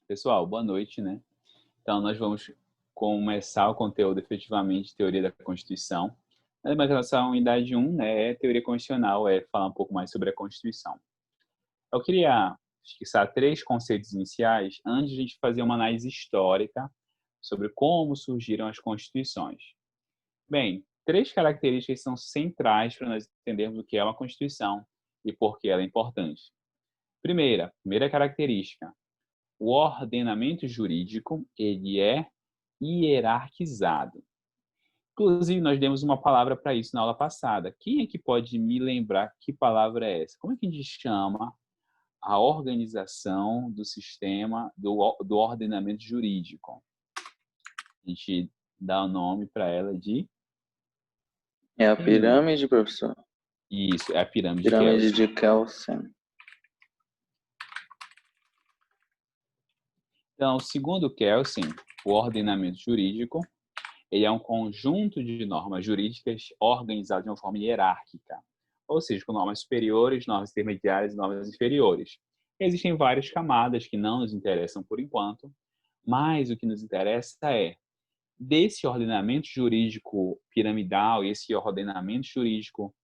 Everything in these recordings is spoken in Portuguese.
Pessoal, boa noite, né? Então, nós vamos começar o conteúdo efetivamente de Teoria da Constituição. Mas em relação à unidade 1, né, é teoria constitucional, é falar um pouco mais sobre a Constituição. Eu queria fixar 3 conceitos iniciais antes de a gente fazer uma análise histórica sobre como surgiram as constituições. Bem, 3 características são centrais para nós entendermos o que é uma Constituição e por que ela é importante. Primeira característica, o ordenamento jurídico, ele é hierarquizado. Inclusive, nós demos uma palavra para isso na aula passada. Quem é que pode me lembrar que palavra é essa? Como é que a gente chama a organização do sistema do ordenamento jurídico? A gente dá o nome para ela de... É a pirâmide, professor? Isso, é a pirâmide Pirâmide de Kelsen. de Kelsen. Então, segundo Kelsen, o ordenamento jurídico ele é um conjunto de normas jurídicas organizadas de uma forma hierárquica, ou seja, com normas superiores, normas intermediárias e normas inferiores. Existem várias camadas que não nos interessam por enquanto, mas o que nos interessa é, desse ordenamento jurídico piramidal, esse ordenamento jurídico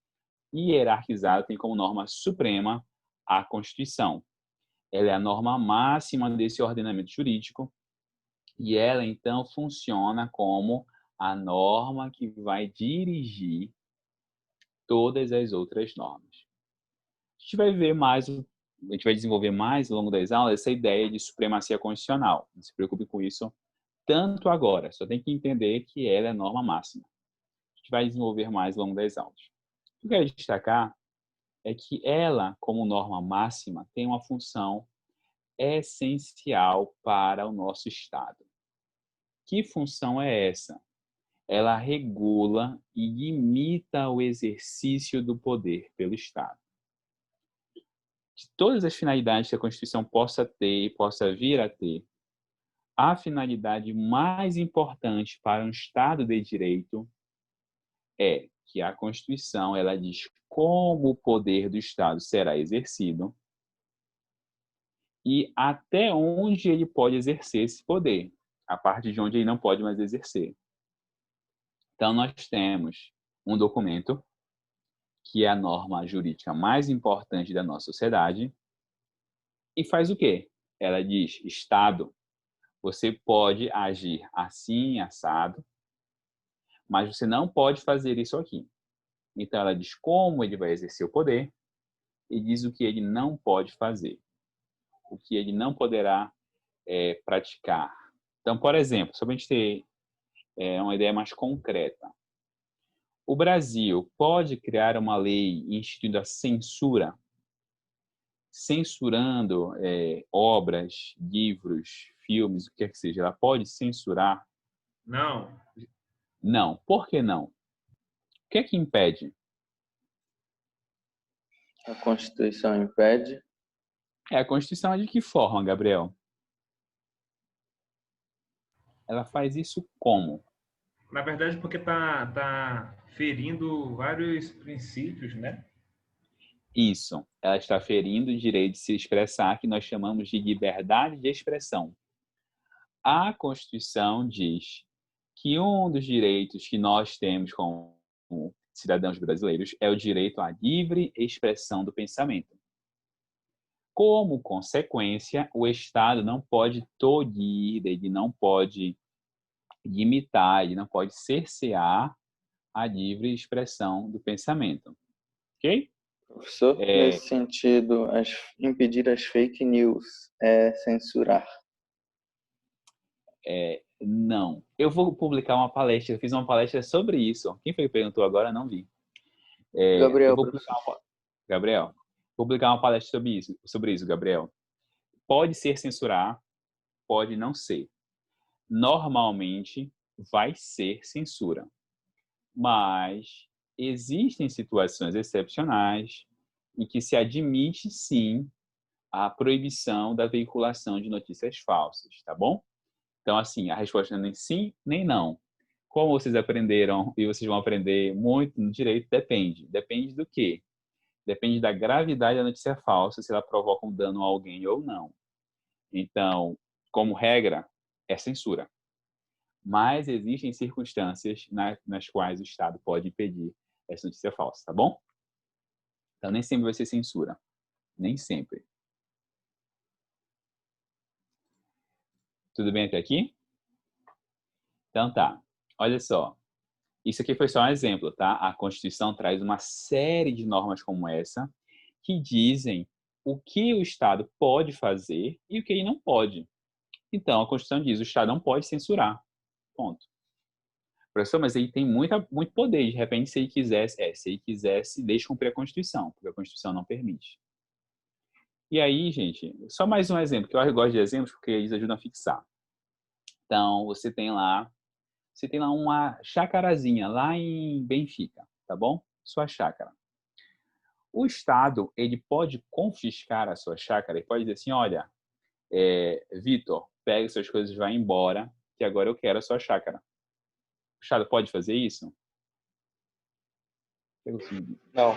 hierarquizado tem como norma suprema a Constituição. Ela é a norma máxima desse ordenamento jurídico e ela, então, funciona como a norma que vai dirigir todas as outras normas. A gente vai ver mais, a gente vai desenvolver mais ao longo das aulas essa ideia de supremacia constitucional. Não se preocupe com isso tanto agora, só tem que entender que ela é a norma máxima. A gente vai desenvolver mais ao longo das aulas. O que eu quero destacar é que ela, como norma máxima, tem uma função essencial para o nosso Estado. Que função é essa? Ela regula e limita o exercício do poder pelo Estado. De todas as finalidades que a Constituição possa ter e possa vir a ter, a finalidade mais importante para um Estado de direito é que a Constituição ela diz como o poder do Estado será exercido e até onde ele pode exercer esse poder, a partir de onde ele não pode mais exercer. Então, nós temos um documento que é a norma jurídica mais importante da nossa sociedade, e faz o quê? Ela diz, Estado, você pode agir assim, assado, mas você não pode fazer isso aqui. Então, ela diz como ele vai exercer o poder e diz o que ele não pode fazer, o que ele não poderá praticar. Então, por exemplo, só para a gente ter uma ideia mais concreta, o Brasil pode criar uma lei instituindo a censura, censurando obras, livros, filmes, o que quer que seja. Ela pode censurar? Não. Não. Por que não? O que é que impede? A Constituição impede? A Constituição é de que forma, Gabriel? Ela faz isso como? Na verdade, porque tá ferindo vários princípios, né? Isso. Ela está ferindo o direito de se expressar, que nós chamamos de liberdade de expressão. A Constituição diz que um dos direitos que nós temos como cidadãos brasileiros é o direito à livre expressão do pensamento. Como consequência, o Estado não pode tolir, ele não pode limitar, ele não pode cercear a livre expressão do pensamento. Ok? Professor, nesse sentido, impedir as fake news é censurar? Não. Eu vou publicar uma palestra, eu fiz uma palestra sobre isso. Quem foi que perguntou agora? Não vi. Gabriel, Gabriel, vou publicar uma palestra sobre isso, Gabriel. Pode ser censurar, pode não ser. Normalmente vai ser censura. Mas existem situações excepcionais em que se admite, sim, a proibição da veiculação de notícias falsas, tá bom? Então, assim, a resposta não é nem sim, nem não. Como vocês aprenderam e vocês vão aprender muito no direito, depende. Depende do quê? Depende da gravidade da notícia falsa, se ela provoca um dano a alguém ou não. Então, como regra, é censura. Mas existem circunstâncias nas quais o Estado pode impedir essa notícia falsa, tá bom? Então, nem sempre vai ser censura. Nem sempre. Tudo bem até aqui? Então tá. Olha só. Isso aqui foi só um exemplo, tá? A Constituição traz uma série de normas como essa que dizem o que o Estado pode fazer e o que ele não pode. Então, a Constituição diz que o Estado não pode censurar. Ponto. Professor, mas ele tem muito poder. De repente, se ele quisesse, deixa cumprir a Constituição, porque a Constituição não permite. E aí, gente, só mais um exemplo, que eu gosto de exemplos porque eles ajudam a fixar. Então, você tem lá uma chacarazinha lá em Benfica, tá bom? Sua chácara. O Estado, ele pode confiscar a sua chácara, ele pode dizer assim, olha, Vitor, pega suas coisas e vai embora, que agora eu quero a sua chácara. O Estado pode fazer isso? Não.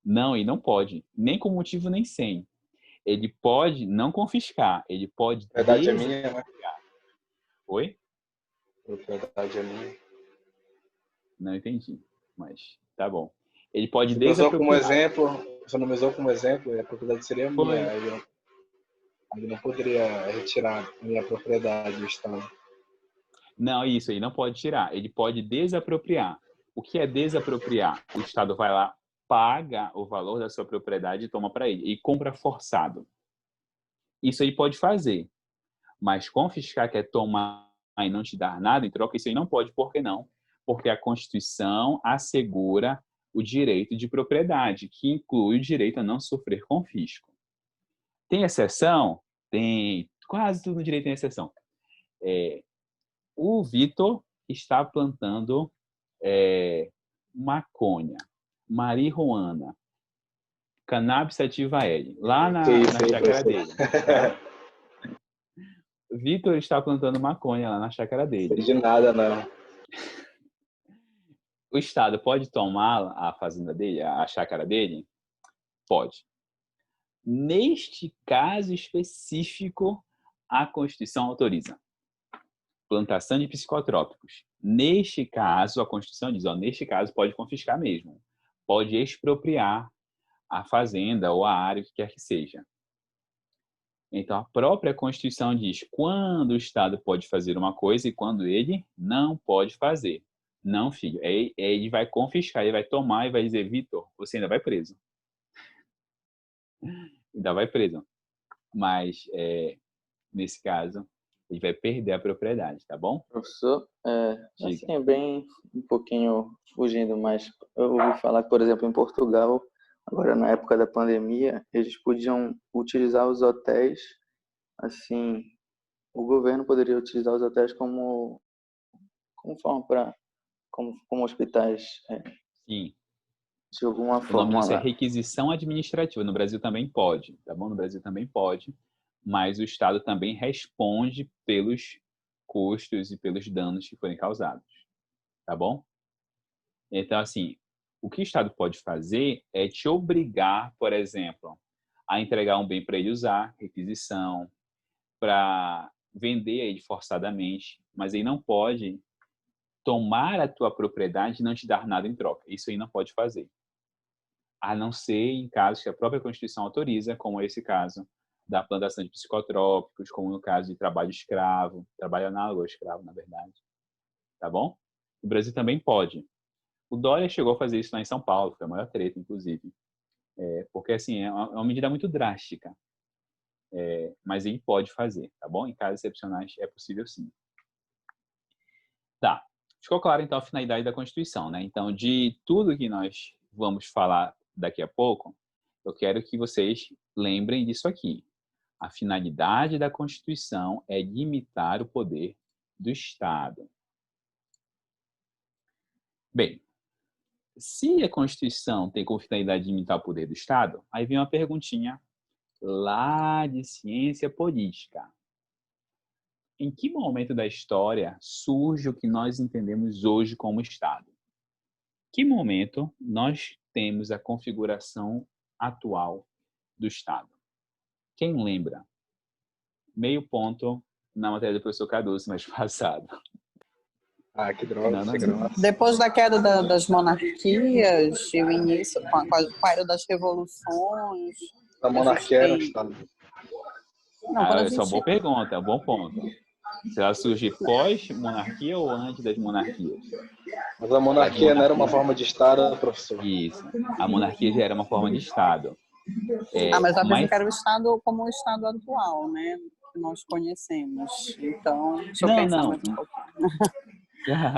Não, ele não pode. Nem com motivo, nem sem. Ele pode não confiscar, ele pode... Verdade é minha, né? Oi? Propriedade é minha. Não entendi, mas tá bom. Ele pode Você usou como desapropriar. exemplo, você não me usou como exemplo, a propriedade seria minha. Eu não poderia retirar minha propriedade do Estado. Não, isso aí não pode tirar. Ele pode desapropriar. O que é desapropriar? O Estado vai lá, paga o valor da sua propriedade e toma para ele. E compra forçado. Isso aí pode fazer. Mas confiscar, que é tomar e não te dar nada em troca, isso aí não pode. Por que não? Porque a Constituição assegura o direito de propriedade, que inclui o direito a não sofrer confisco. Tem exceção? Tem. Quase tudo no direito tem exceção. O Vitor está plantando maconha, marihuana, cannabis sativa L, lá na chácara dele. Tá? Vitor está plantando maconha lá na chácara dele. Não sei de nada, não. O Estado pode tomar a fazenda dele, a chácara dele? Pode. Neste caso específico, a Constituição autoriza plantação de psicotrópicos. Neste caso, a Constituição diz, neste caso pode confiscar mesmo. Pode expropriar a fazenda ou a área, o que quer que seja. Então, a própria Constituição diz quando o Estado pode fazer uma coisa e quando ele não pode fazer. Não, filho. Ele vai confiscar, ele vai tomar e vai dizer, Vitor, você ainda vai preso. Ainda vai preso. Mas, nesse caso, ele vai perder a propriedade, tá bom? Professor, assim, bem um pouquinho fugindo, mas eu ouvi falar que, por exemplo, em Portugal, agora na época da pandemia, eles podiam utilizar os hotéis, assim, o governo poderia utilizar os hotéis como forma para, como hospitais, Sim. de alguma O nome forma disso é lá. requisição administrativa. No Brasil também pode, tá bom? No Brasil também pode, mas o Estado também responde pelos custos e pelos danos que forem causados, tá bom? Então, assim, o que o Estado pode fazer é te obrigar, por exemplo, a entregar um bem para ele usar, requisição, para vender ele forçadamente, mas ele não pode tomar a tua propriedade e não te dar nada em troca. Isso aí não pode fazer. A não ser em casos que a própria Constituição autoriza, como esse caso da plantação de psicotrópicos, como no caso de trabalho escravo, trabalho análogo ao escravo, na verdade. Tá bom? O Brasil também pode. O Dória chegou a fazer isso lá em São Paulo, foi a maior treta, inclusive. Porque, assim, é uma medida muito drástica. Mas ele pode fazer, tá bom? Em casos excepcionais é possível sim. Tá. Ficou claro, então, a finalidade da Constituição, né? Então, de tudo que nós vamos falar daqui a pouco, eu quero que vocês lembrem disso aqui. A finalidade da Constituição é limitar o poder do Estado. Bem, se a Constituição tem como finalidade de limitar o poder do Estado, aí vem uma perguntinha lá de ciência política. Em que momento da história surge o que nós entendemos hoje como Estado? Que momento nós temos a configuração atual do Estado? Quem lembra? meio ponto na matéria do professor Cardoso, mês passado. Ah, que droga, Não, que grossa. Depois da queda das monarquias e o início, com a era das revoluções, A a gente monarquia era um tem... Estado. Não, quando a Essa é uma boa gente... pergunta, é um bom ponto. Se ela surge pós-monarquia ou antes das monarquias? Mas a monarquia não era uma forma de Estado, professor? Isso. A monarquia já era uma forma de Estado. mas apresentam que era o Estado como o Estado atual, né? Que nós conhecemos. Então, deixa eu pensar mais um pouquinho.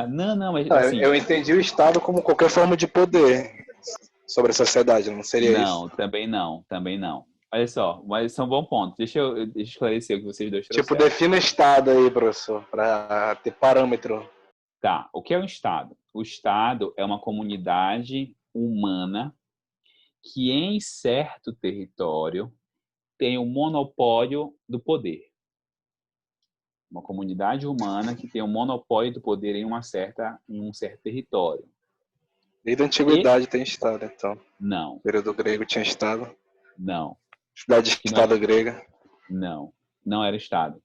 Não, mas Não, assim... eu entendi o Estado como qualquer forma de poder sobre a sociedade, não seria isso? Não, também não. Olha só, mas são um bom ponto. Deixa eu esclarecer o que vocês dois trouxeram. Tipo, defina Estado aí, professor, para ter parâmetro. Tá, o que é um Estado? O Estado é uma comunidade humana que em certo território tem o monopólio do poder. Uma comunidade humana que tem o monopólio do poder em um certo território. Desde a antiguidade tem Estado, então. Não. No período grego tinha Estado. Não. Cidade de Estado grega. Não era Estado.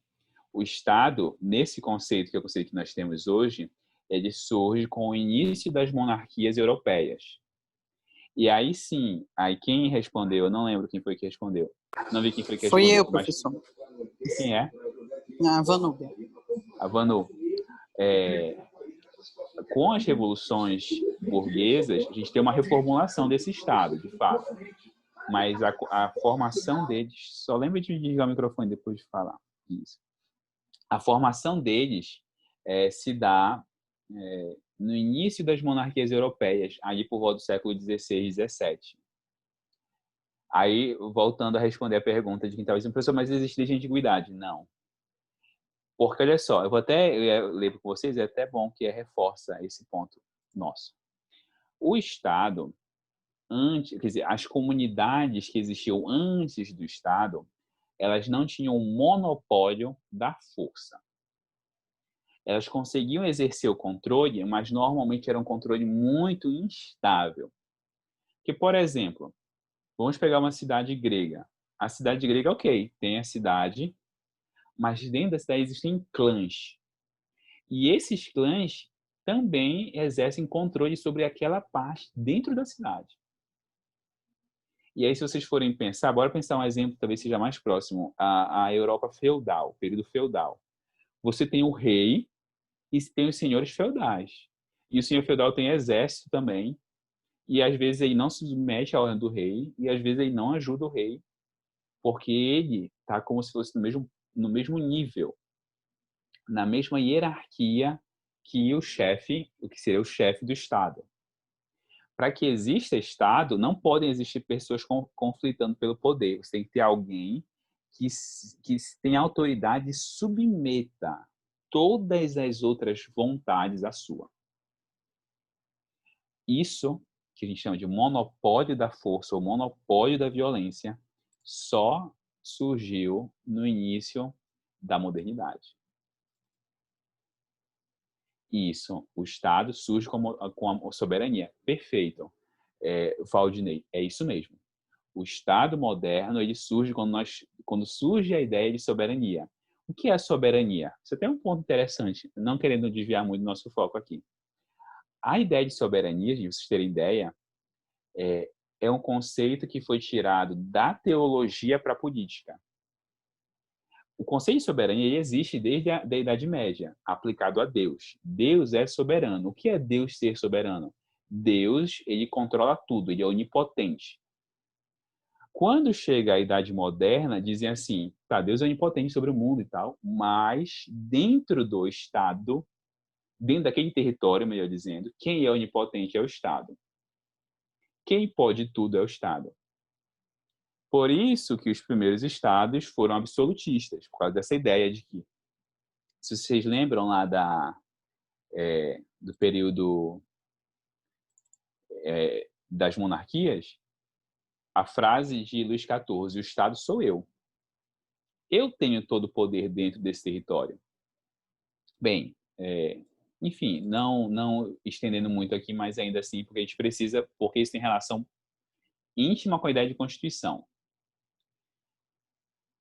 O Estado, nesse conceito, que é o conceito que nós temos hoje, ele surge com o início das monarquias europeias. E aí sim, aí quem respondeu, eu não lembro quem foi que respondeu. Não vi quem foi que respondeu. Foi eu, professor. Quem é? A Vanúbia. A Vanu. Com as revoluções burguesas, a gente tem uma reformulação desse Estado, de fato. Mas a formação deles... Só lembra de desligar o microfone depois de falar. Isso. A formação deles se dá no início das monarquias europeias, ali por volta do século XVI e XVII. Aí, voltando a responder a pergunta de quem estava dizendo, professor, mas existe desde a antiguidade? Não. Porque, olha só, eu ia ler para vocês, é até bom que reforça esse ponto nosso. O Estado, quer dizer, as comunidades que existiam antes do Estado, elas não tinham o monopólio da força. Elas conseguiam exercer o controle, mas normalmente era um controle muito instável. Que, por exemplo, vamos pegar uma cidade grega. A cidade grega, ok, tem a cidade, mas dentro da cidade existem clãs. E esses clãs também exercem controle sobre aquela parte dentro da cidade. E aí, se vocês forem pensar, bora pensar um exemplo que talvez seja mais próximo, a Europa feudal, o período feudal. Você tem o rei e tem os senhores feudais. E o senhor feudal tem exército também, e às vezes ele não se submete à ordem do rei, e às vezes ele não ajuda o rei, porque ele está como se fosse no mesmo nível, na mesma hierarquia que o chefe, o que seria o chefe do Estado. Para que exista Estado, não podem existir pessoas conflitando pelo poder. Você tem que ter alguém que tenha autoridade e submeta todas as outras vontades à sua. Isso, que a gente chama de monopólio da força ou monopólio da violência, só surgiu no início da modernidade. Isso, o Estado surge com a soberania. Perfeito, Valdinei, é isso mesmo. O Estado moderno, ele surge quando surge a ideia de soberania. O que é a soberania? Isso tem um ponto interessante, não querendo desviar muito do nosso foco aqui. A ideia de soberania, de vocês terem ideia, é um conceito que foi tirado da teologia para a política. O conceito de soberania ele existe desde a Idade Média, aplicado a Deus. Deus é soberano. O que é Deus ser soberano? Deus, ele controla tudo, ele é onipotente. Quando chega a Idade Moderna, dizem assim, tá, Deus é onipotente sobre o mundo e tal, mas dentro do Estado, dentro daquele território, melhor dizendo, quem é onipotente é o Estado. Quem pode tudo é o Estado. Por isso que os primeiros estados foram absolutistas, por causa dessa ideia de que, se vocês lembram lá do período das monarquias, a frase de Luís XIV, o Estado sou eu. Eu tenho todo o poder dentro desse território. Bem, enfim, não estendendo muito aqui, mas ainda assim, porque a gente precisa, porque isso tem relação íntima com a ideia de Constituição.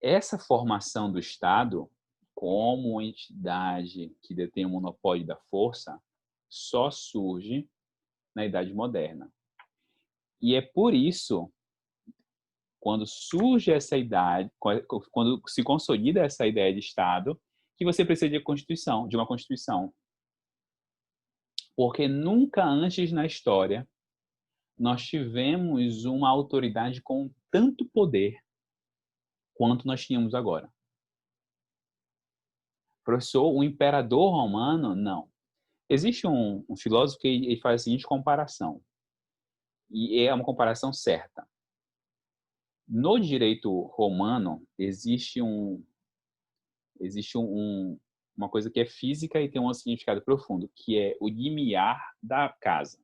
Essa formação do Estado como entidade que detém o monopólio da força só surge na Idade Moderna. E é por isso, quando surge essa idade, quando se consolida essa ideia de Estado, que você precisa de uma Constituição. Porque nunca antes na história nós tivemos uma autoridade com tanto poder quanto nós tínhamos agora. Professor, o imperador romano, não. Existe um filósofo que ele faz a seguinte comparação, e é uma comparação certa. No direito romano, existe uma coisa que é física e tem um significado profundo, que é o limiar da casa.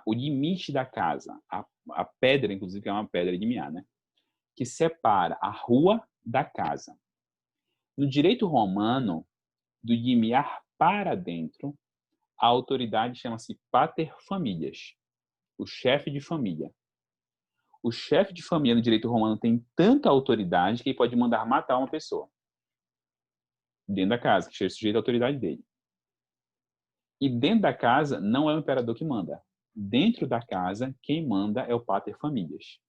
O limite da casa, a pedra, inclusive, que é uma pedra limiar, né? Que separa a rua da casa. No direito romano, do limiar para dentro, a autoridade chama-se pater familias, o chefe de família. O chefe de família no direito romano tem tanta autoridade que ele pode mandar matar uma pessoa dentro da casa, que esteja sujeito à autoridade dele. E dentro da casa não é o imperador que manda. Dentro da casa, quem manda é o pater familias.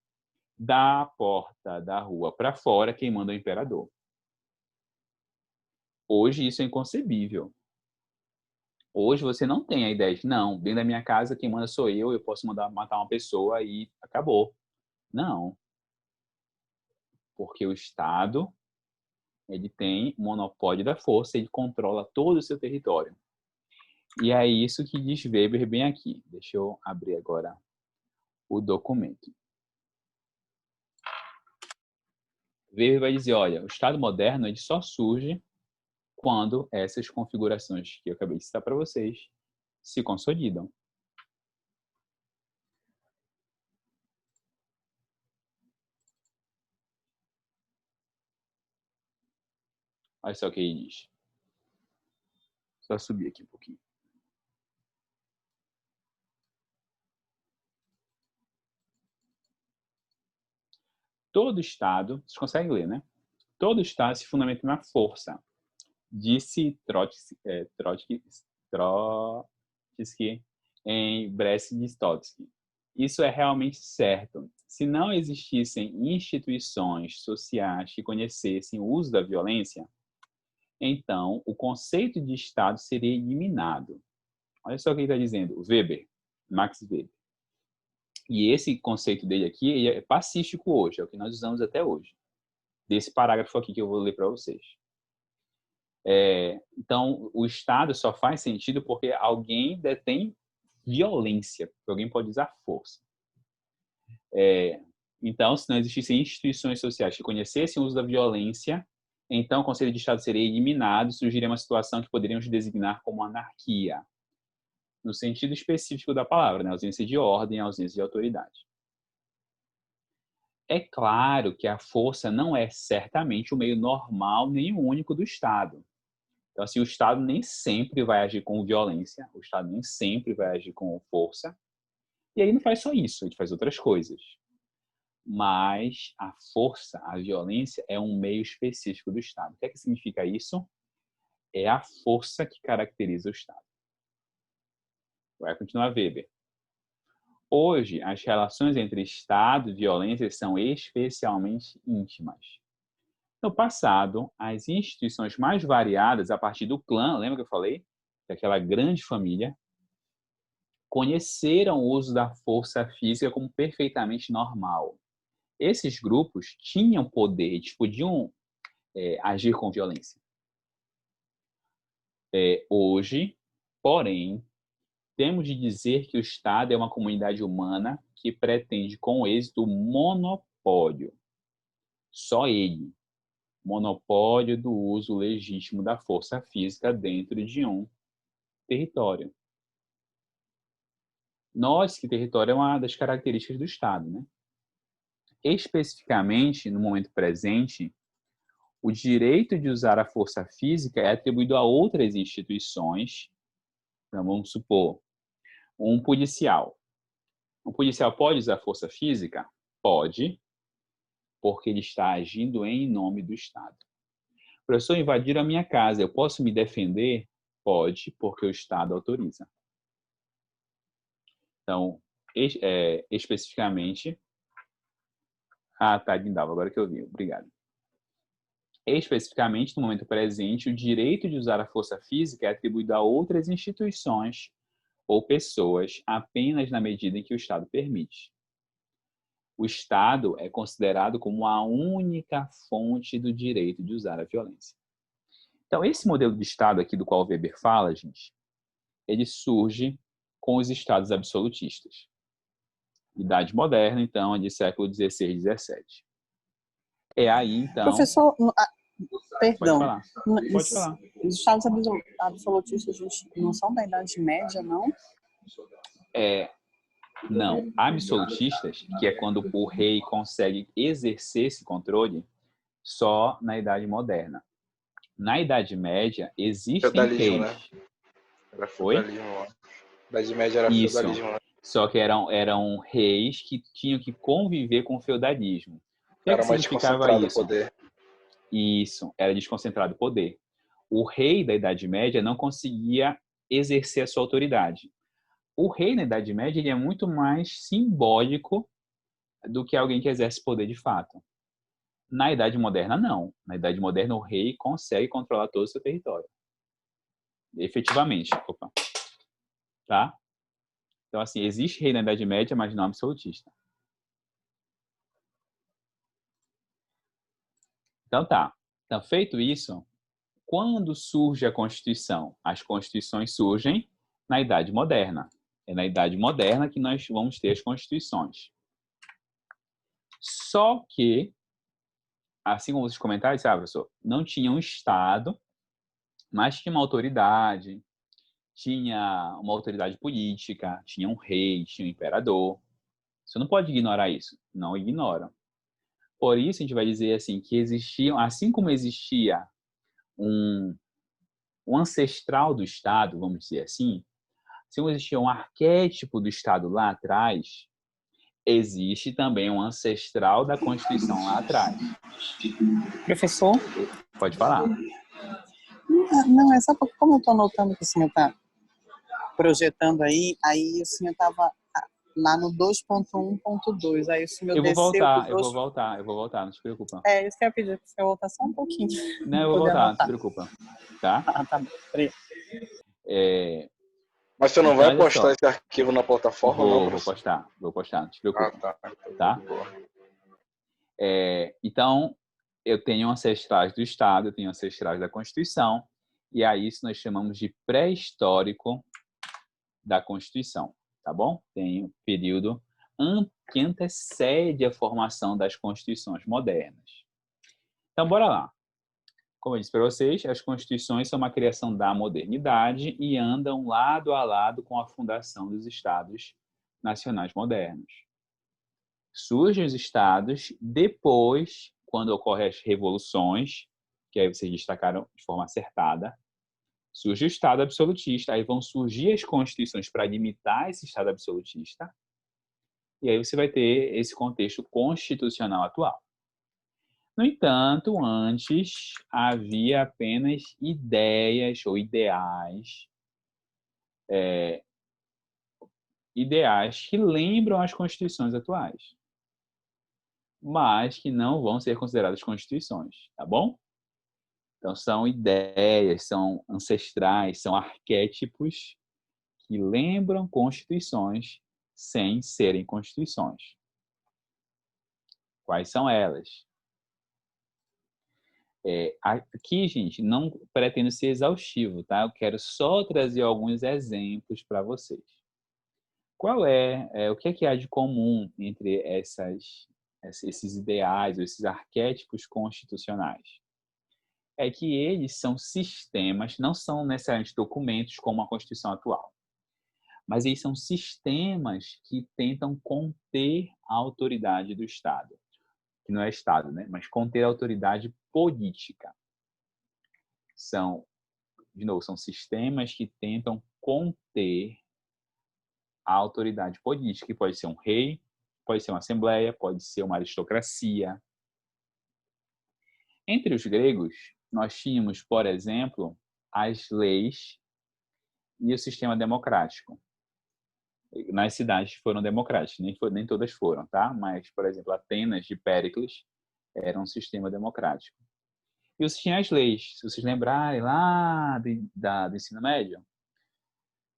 Da porta da rua para fora, quem manda é o imperador. Hoje isso é inconcebível. Hoje você não tem a ideia de, não, dentro da minha casa quem manda sou eu posso mandar matar uma pessoa e acabou. Não. Porque o Estado, ele tem monopólio da força, ele controla todo o seu território. E é isso que diz Weber bem aqui. Deixa eu abrir agora o documento. Weber vai dizer, olha, o Estado moderno ele só surge quando essas configurações que eu acabei de citar para vocês se consolidam. Olha só o que ele diz. Só subir aqui um pouquinho. Todo Estado, vocês conseguem ler, né? Todo Estado se fundamenta na força. Disse Trotsky em Brest-Litovsk. Isso é realmente certo. Se não existissem instituições sociais que conhecessem o uso da violência, então o conceito de Estado seria eliminado. Olha só o que ele está dizendo, Weber, Max Weber. E esse conceito dele aqui é pacífico hoje, é o que nós usamos até hoje. Desse parágrafo aqui que eu vou ler para vocês. Então, o Estado só faz sentido porque alguém detém violência, porque alguém pode usar força. Então, se não existissem instituições sociais que conhecessem o uso da violência, então o Conselho de Estado seria eliminado e surgiria uma situação que poderíamos designar como anarquia, no sentido específico da palavra, né? Ausência de ordem, ausência de autoridade. É claro que a força não é certamente o meio normal nem o único do Estado. Então, assim, o Estado nem sempre vai agir com violência, o Estado nem sempre vai agir com força, e aí não faz só isso, ele faz outras coisas. Mas a força, a violência, é um meio específico do Estado. O que é que significa isso? É a força que caracteriza o Estado. Vai continuar Weber. Hoje, as relações entre Estado e violência são especialmente íntimas. No passado, as instituições mais variadas, a partir do clã, lembra que eu falei? Daquela grande família, conheceram o uso da força física como perfeitamente normal. Esses grupos tinham poder, eles podiam agir com violência. Hoje, porém, temos de dizer que o Estado é uma comunidade humana que pretende com êxito o monopólio. Só ele. Monopólio do uso legítimo da força física dentro de um território. Nós que território é uma das características do Estado, né? Especificamente, no momento presente, o direito de usar a força física é atribuído a outras instituições. Então, vamos supor, um policial. Um policial pode usar força física? Pode, porque ele está agindo em nome do Estado. Professor, invadiram a minha casa, eu posso me defender? Pode, porque o Estado autoriza. Então, especificamente... tá, Guindalva, agora que eu vi, obrigado. Especificamente, no momento presente, o direito de usar a força física é atribuído a outras instituições ou pessoas apenas na medida em que o Estado permite. O Estado é considerado como a única fonte do direito de usar a violência. Então, esse modelo de Estado aqui do qual o Weber fala, gente, ele surge com os Estados absolutistas. Idade moderna, então, é de século XVI e XVII. É aí, então... Professor, perdão. Pode falar. Os Estados absolutistas não são da Idade Média, não? Não. Absolutistas, que é quando o rei consegue exercer esse controle, só na Idade Moderna. Na Idade Média, existem feudalismo, reis. Né? Era feudalismo. Idade Média era Isso. feudalismo. Né? Só que eram reis que tinham que conviver com o feudalismo. O que, era que significava isso? Poder. Isso, era desconcentrado o poder. O rei da Idade Média não conseguia exercer a sua autoridade. O rei na Idade Média ele é muito mais simbólico do que alguém que exerce poder de fato. Na Idade Moderna, não. Na Idade Moderna, o rei consegue controlar todo o seu território. Efetivamente. Opa. Tá? Então, assim, existe rei na Idade Média, mas não absolutista. Então, tá. Então, feito isso, quando surge a Constituição? As Constituições surgem na Idade Moderna. É na Idade Moderna que nós vamos ter as Constituições. Só que, assim como vocês comentaram, professor, não tinha um Estado, mas tinha uma autoridade, tinha uma autoridade política, tinha um rei, tinha um imperador. Você não pode ignorar isso. Não ignora. Por isso, a gente vai dizer assim, que existiam, assim como existia um ancestral do Estado, vamos dizer assim como existia um arquétipo do Estado lá atrás, existe também um ancestral da Constituição lá atrás. Professor? Pode falar. Não, é só porque como eu estou notando que o senhor está projetando aí o senhor estava lá no 2.1.2, aí o senhor eu vou desceu voltar, não se preocupa. Isso que eu ia pedir para o senhor voltar só um pouquinho. Não, eu vou voltar, não se preocupa. Tá? Tá bom. Mas você não vai postar esse arquivo na plataforma? Vou postar, não se preocupa. Tá? Então, eu tenho ancestrais do Estado, eu tenho ancestrais da Constituição, e a isso nós chamamos de pré-histórico da Constituição, tá bom? Tem um período que antecede a formação das Constituições modernas. Então, bora lá. Como eu disse para vocês, as Constituições são uma criação da modernidade e andam lado a lado com a fundação dos Estados nacionais modernos. Surgem os Estados depois, quando ocorrem as revoluções, que aí vocês destacaram de forma acertada, surge o Estado absolutista, aí vão surgir as Constituições para limitar esse Estado absolutista, e aí você vai ter esse contexto constitucional atual. No entanto, antes havia apenas ideias ou ideais que lembram as constituições atuais, mas que não vão ser consideradas constituições, tá bom? Então, são ideias, são ancestrais, são arquétipos que lembram constituições sem serem constituições. Quais são elas? Aqui, gente, não pretendo ser exaustivo, tá? Eu quero só trazer alguns exemplos para vocês. O que há de comum entre esses ideais, ou esses arquétipos constitucionais? É que eles são sistemas, não são necessariamente documentos como a Constituição atual, mas eles são sistemas que tentam conter a autoridade do Estado. Que não é Estado, né? Mas conter a autoridade política. São sistemas que tentam conter a autoridade política, que pode ser um rei, pode ser uma assembleia, pode ser uma aristocracia, Entre os gregos, nós tínhamos, por exemplo, as leis e o sistema democrático. Nas cidades foram democráticas, nem todas foram, tá? Mas, por exemplo, Atenas de Péricles era um sistema democrático. E você tinha as leis, se vocês lembrarem lá do ensino médio,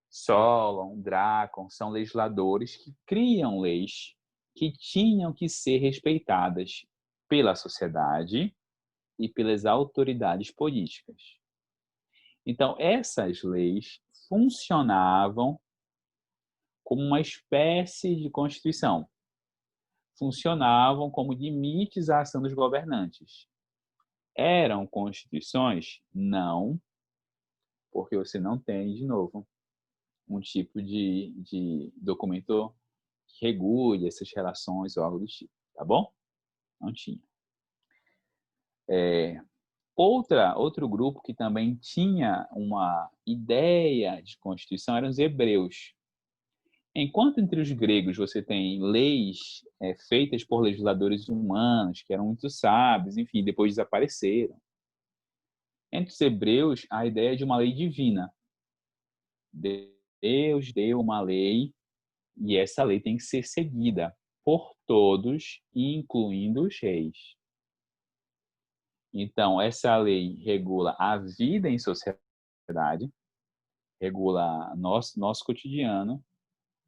Solon, Drácon, são legisladores que criam leis que tinham que ser respeitadas pela sociedade e pelas autoridades políticas. Então, essas leis funcionavam como uma espécie de constituição. Funcionavam como limites à ação dos governantes. Eram constituições? Não, porque você não tem, de novo, um tipo de documento que regule essas relações ou algo do tipo, tá bom? Não tinha. Outro grupo que também tinha uma ideia de constituição eram os hebreus. Enquanto entre os gregos você tem leis feitas por legisladores humanos, que eram muito sábios, enfim, depois desapareceram. Entre os hebreus, a ideia é de uma lei divina. Deus deu uma lei e essa lei tem que ser seguida por todos, incluindo os reis. Então, essa lei regula a vida em sociedade, regula nosso cotidiano,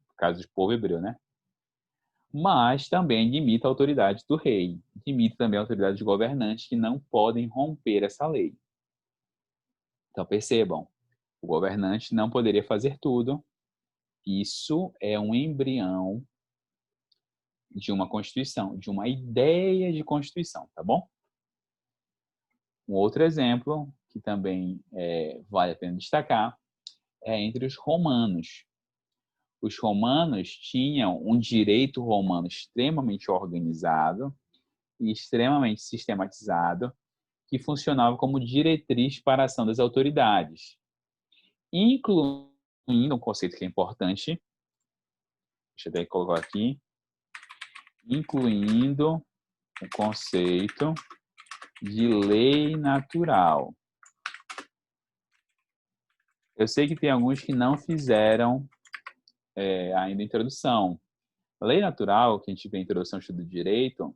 no caso do povo hebreu, né? Mas também limita a autoridade do rei, limita também a autoridade dos governantes que não podem romper essa lei. Então, percebam, o governante não poderia fazer tudo. Isso é um embrião de uma constituição, de uma ideia de constituição, tá bom? Um outro exemplo, que também vale a pena destacar, é entre os romanos. Os romanos tinham um direito romano extremamente organizado e extremamente sistematizado, que funcionava como diretriz para a ação das autoridades, incluindo um conceito que é importante, deixa eu até colocar aqui, incluindo o conceito de lei natural. Eu sei que tem alguns que não fizeram ainda a introdução. A lei natural, que a gente vê em introdução ao estudo do direito,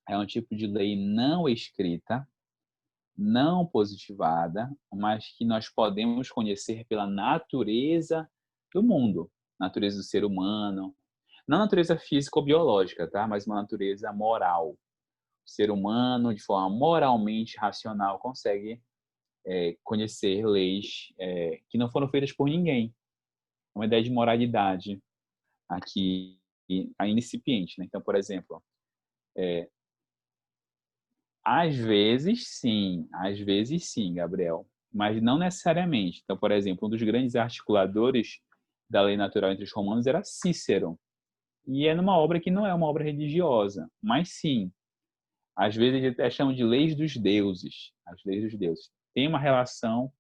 é um tipo de lei não escrita, não positivada, mas que nós podemos conhecer pela natureza do mundo, natureza do ser humano, não natureza físico-biológica, tá? Mas uma natureza moral. O ser humano, de forma moralmente racional, consegue conhecer leis que não foram feitas por ninguém. É uma ideia de moralidade aqui ainda incipiente, né? Então, por exemplo, às vezes sim, Gabriel, mas não necessariamente. Então, por exemplo, um dos grandes articuladores da lei natural entre os romanos era Cícero. E é numa obra que não é uma obra religiosa, mas sim, às vezes eles até chamam de leis dos deuses. As leis dos deuses. Tem uma relação,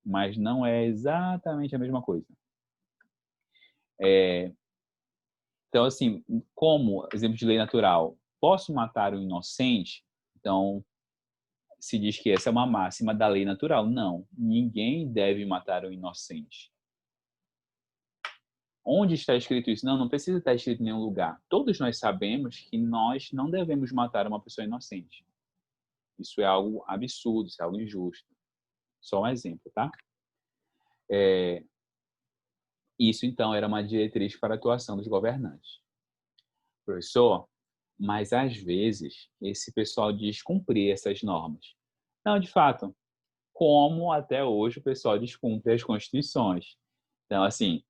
mas não é exatamente a mesma coisa. Então, assim, como exemplo de lei natural, posso matar um inocente? Então, se diz que essa é uma máxima da lei natural. Não, ninguém deve matar um inocente. Onde está escrito isso? Não, não precisa estar escrito em nenhum lugar. Todos nós sabemos que nós não devemos matar uma pessoa inocente. Isso é algo absurdo, isso é algo injusto. Só um exemplo, tá? Isso, então, era uma diretriz para a atuação dos governantes. Professor, mas às vezes esse pessoal descumprir essas normas. Não, de fato, como até hoje o pessoal descumpre as constituições. Então, assim,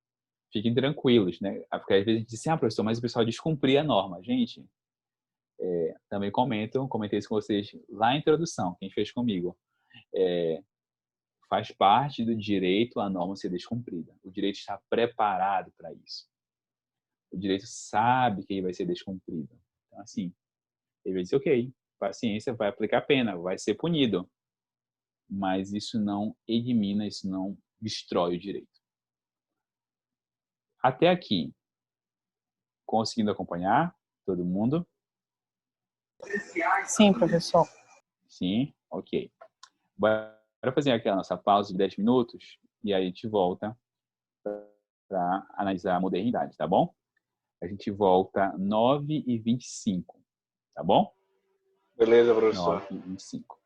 fiquem tranquilos, né? Porque às vezes a gente diz assim, professor, mas o pessoal descumpria a norma. Gente, também comentei isso com vocês lá na introdução, quem fez comigo. Faz parte do direito a norma ser descumprida. O direito está preparado para isso. O direito sabe que ele vai ser descumprido. Então, assim, ele vai dizer, ok, paciência, vai aplicar pena, vai ser punido. Mas isso não elimina, isso não destrói o direito. Até aqui, conseguindo acompanhar todo mundo? Sim, professor. Sim? Ok. Bora fazer aqui a nossa pausa de 10 minutos e aí a gente volta para analisar a modernidade, tá bom? A gente volta 9h25, tá bom? Beleza, professor. 9h25.